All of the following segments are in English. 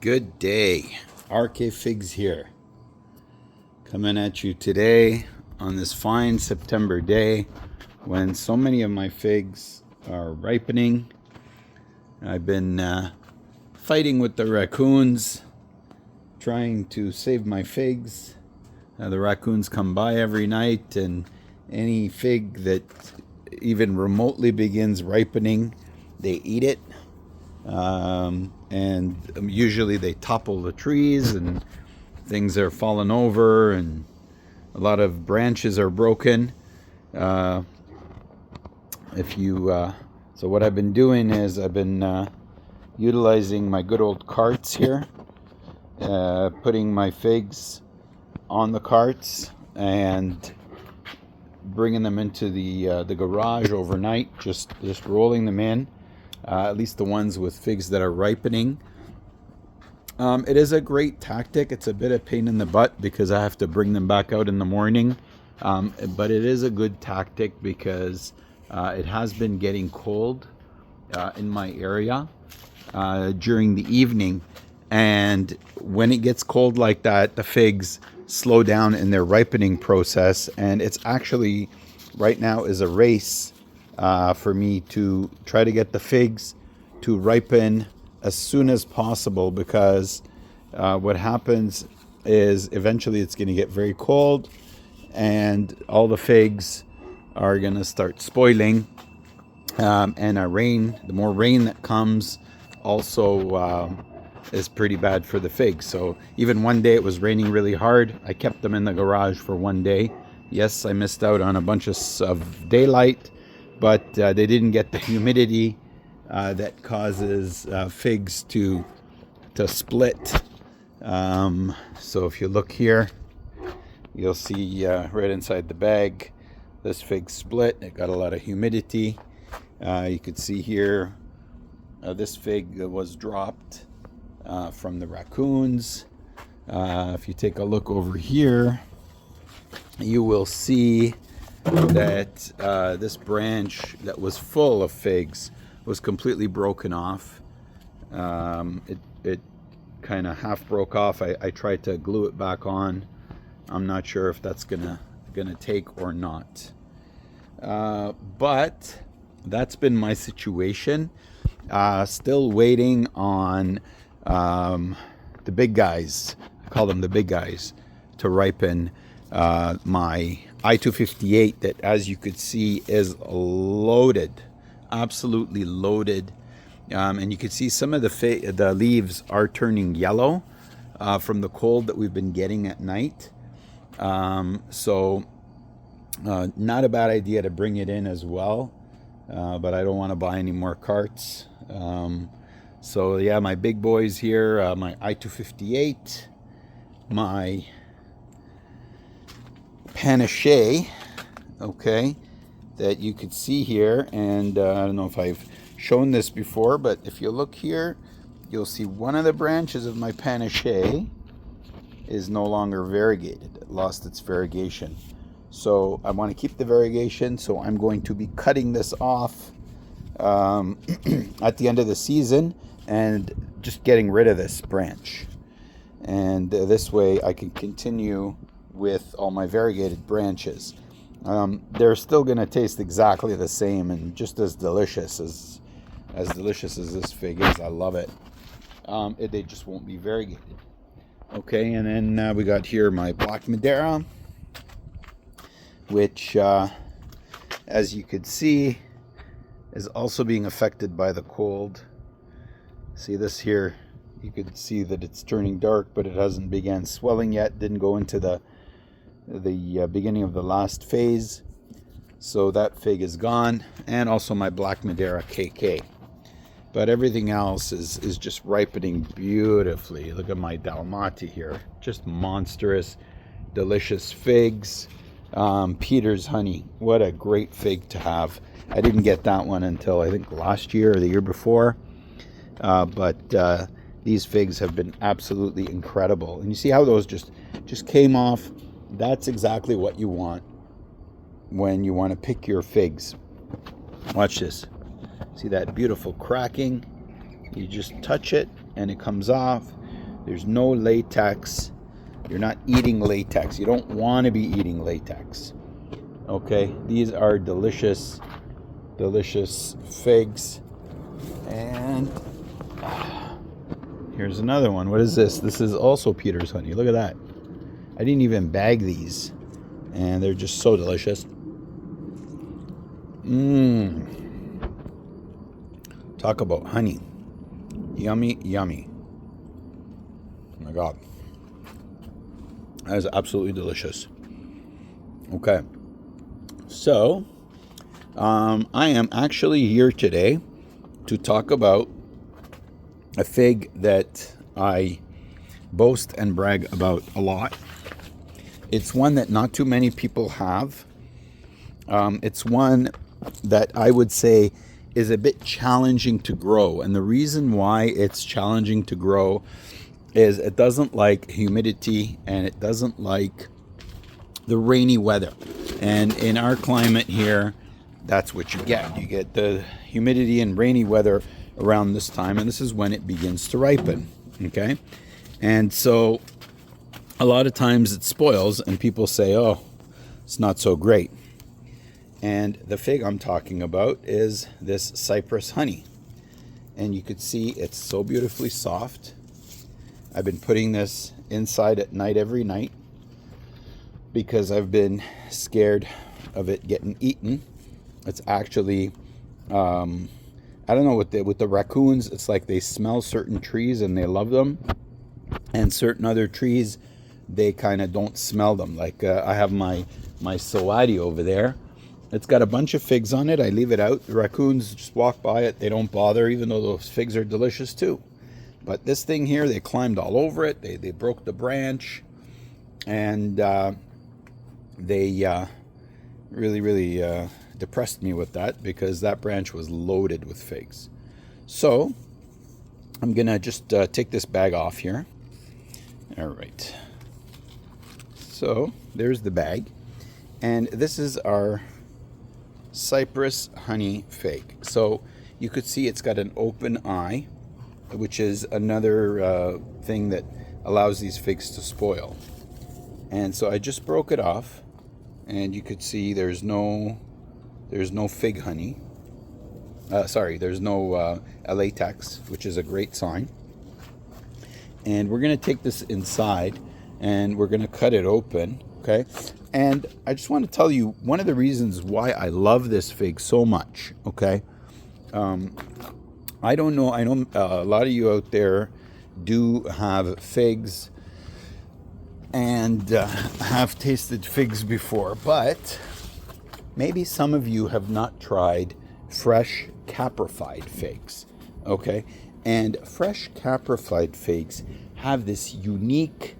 Good day. RK Figs here. Coming at you today on this fine September day when so many of my figs are ripening. I've been fighting with the raccoons, trying to save my figs. The raccoons come by every night, and any fig that even remotely begins ripening, they eat it. And usually they topple the trees and things are falling over and a lot of branches are broken. So what I've been doing is I've been utilizing my good old carts here, putting my figs on the carts and bringing them into the garage overnight, just rolling them in. At least the ones with figs that are ripening. It is a great tactic. It's a bit of pain in the butt because I have to bring them back out in the morning. But it is a good tactic because it has been getting cold in my area during the evening. And when it gets cold like that, the figs slow down in their ripening process. And it's actually, right now, is a race for me to try to get the figs to ripen as soon as possible, because what happens is eventually it's going to get very cold and all the figs are going to start spoiling, and the more rain that comes also is pretty bad for the figs. So even one day it was raining really hard. I kept them in the garage for one day. Yes, I missed out on a bunch of daylight, but they didn't get the humidity that causes figs to split. So if you look here, you'll see right inside the bag, this fig split. It got a lot of humidity. You could see here, this fig was dropped from the raccoons. If you take a look over here, you will see that this branch that was full of figs was completely broken off. It kind of half broke off. I tried to glue it back on. I'm not sure if that's gonna take or not. But that's been my situation. Still waiting on the big guys. I call them the big guys to ripen. My I-258 that, as you could see, is loaded, absolutely loaded, and you can see some of the leaves are turning yellow from the cold that we've been getting at night. So not a bad idea to bring it in as well, but I don't want to buy any more carts. So yeah, my big boys here, my I-258, my panache, okay, that you could see here, and I don't know if I've shown this before, but if you look here, you'll see one of the branches of my panache is no longer variegated. It lost its variegation. So I want to keep the variegation, so I'm going to be cutting this off at the end of the season and just getting rid of this branch. And this way I can continue with all my variegated branches. They're still going to taste exactly the same and just as delicious as this fig is. I love it. They just won't be variegated. Okay, and then we got here my Black Madeira, which, as you could see, is also being affected by the cold. See this here? You could see that it's turning dark, but it hasn't began swelling yet. Didn't go into the beginning of the last phase. So that fig is gone, and also my Black Madeira KK. But everything else is just ripening beautifully. Look at my Dalmati here. Just monstrous, delicious figs. Peter's Honey. What a great fig to have. I didn't get that one until I think last year or the year before. But these figs have been absolutely incredible. And you see how those just came off. That's exactly what you want when you want to pick your figs. Watch this. See that beautiful cracking? You just touch it and it comes off. There's no latex. You're not eating latex. You don't want to be eating latex. Okay, these are delicious, delicious figs. And here's another one. What is this? This is also Peter's honey. Look at that. I didn't even bag these. And they're just so delicious. Talk about honey. Yummy, yummy. Oh my God. That is absolutely delicious. Okay. So, I am actually here today to talk about a fig that I boast and brag about a lot. It's one that not too many people have. It's one that I would say is a bit challenging to grow. And the reason why it's challenging to grow is it doesn't like humidity and it doesn't like the rainy weather. And in our climate here, that's what you get. You get the humidity and rainy weather around this time, and this is when it begins to ripen. Okay? And so a lot of times it spoils and people say, oh, it's not so great. And the fig I'm talking about is this Cypress Honey. And you could see it's so beautifully soft. I've been putting this inside at night every night because I've been scared of it getting eaten. It's actually, I don't know, with the raccoons, it's like they smell certain trees and they love them. And certain other trees, they kind of don't smell them. Like I have my Sawadi over there. It's got a bunch of figs on it. I leave it out. The raccoons just walk by it. They don't bother, even though those figs are delicious too. But this thing here, they climbed all over it. They broke the branch. And they really depressed me with that because that branch was loaded with figs. So I'm going to just take this bag off here. All right. So there's the bag. And this is our Cypress Honey fig. So you could see it's got an open eye, which is another thing that allows these figs to spoil. And so I just broke it off, and you could see there's no fig honey. There's no latex, which is a great sign. And we're going to take this inside, and we're going to cut it open, okay? And I just want to tell you one of the reasons why I love this fig so much, okay? I don't know. I know a lot of you out there do have figs and have tasted figs before, but maybe some of you have not tried fresh caprified figs, okay? And fresh caprified figs have this unique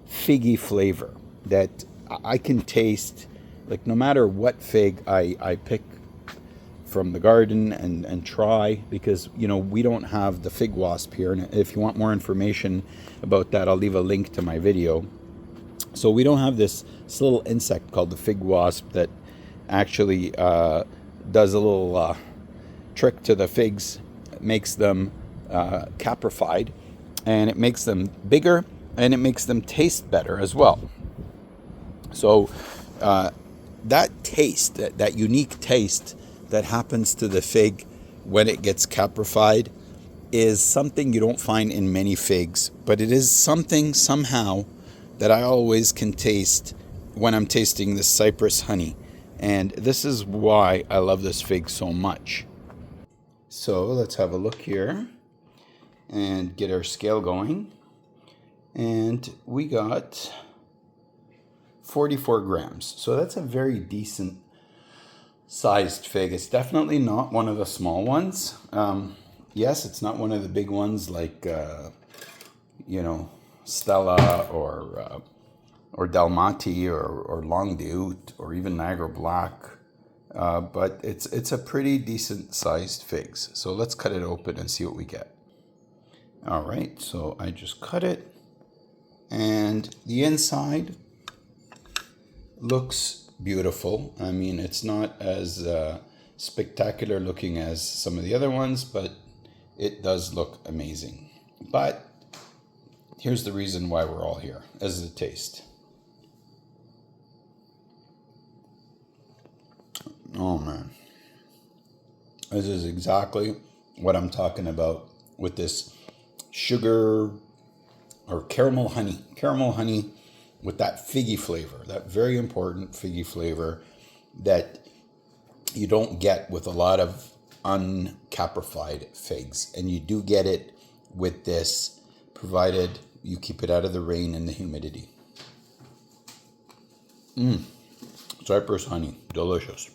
figgy flavor that I can taste, like no matter what fig I pick from the garden and try, because you know we don't have the fig wasp here, and if you want more information about that, I'll leave a link to my video. So we don't have this little insect called the fig wasp that actually does a little trick to the figs, makes them caprified, and it makes them bigger and it makes them taste better as well. So that taste, that unique taste that happens to the fig when it gets caprified is something you don't find in many figs, but it is something somehow that I always can taste when I'm tasting this Cypress Honey. And this is why I love this fig so much. So let's have a look here and get our scale going. And we got 44 grams. So that's a very decent sized fig. It's definitely not one of the small ones. Yes, it's not one of the big ones like, Stella or Dalmati or Longdude or even Niagara Black. But it's a pretty decent sized figs. So let's cut it open and see what we get. All right, so I just cut it. And the inside looks beautiful. I mean, it's not as spectacular looking as some of the other ones, but it does look amazing. But here's the reason why we're all here, as the taste. Oh man. This is exactly what I'm talking about with this sugar or caramel honey. Caramel honey with that figgy flavor, that very important figgy flavor that you don't get with a lot of uncaprified figs. And you do get it with this, provided you keep it out of the rain and the humidity. Cypress honey, delicious.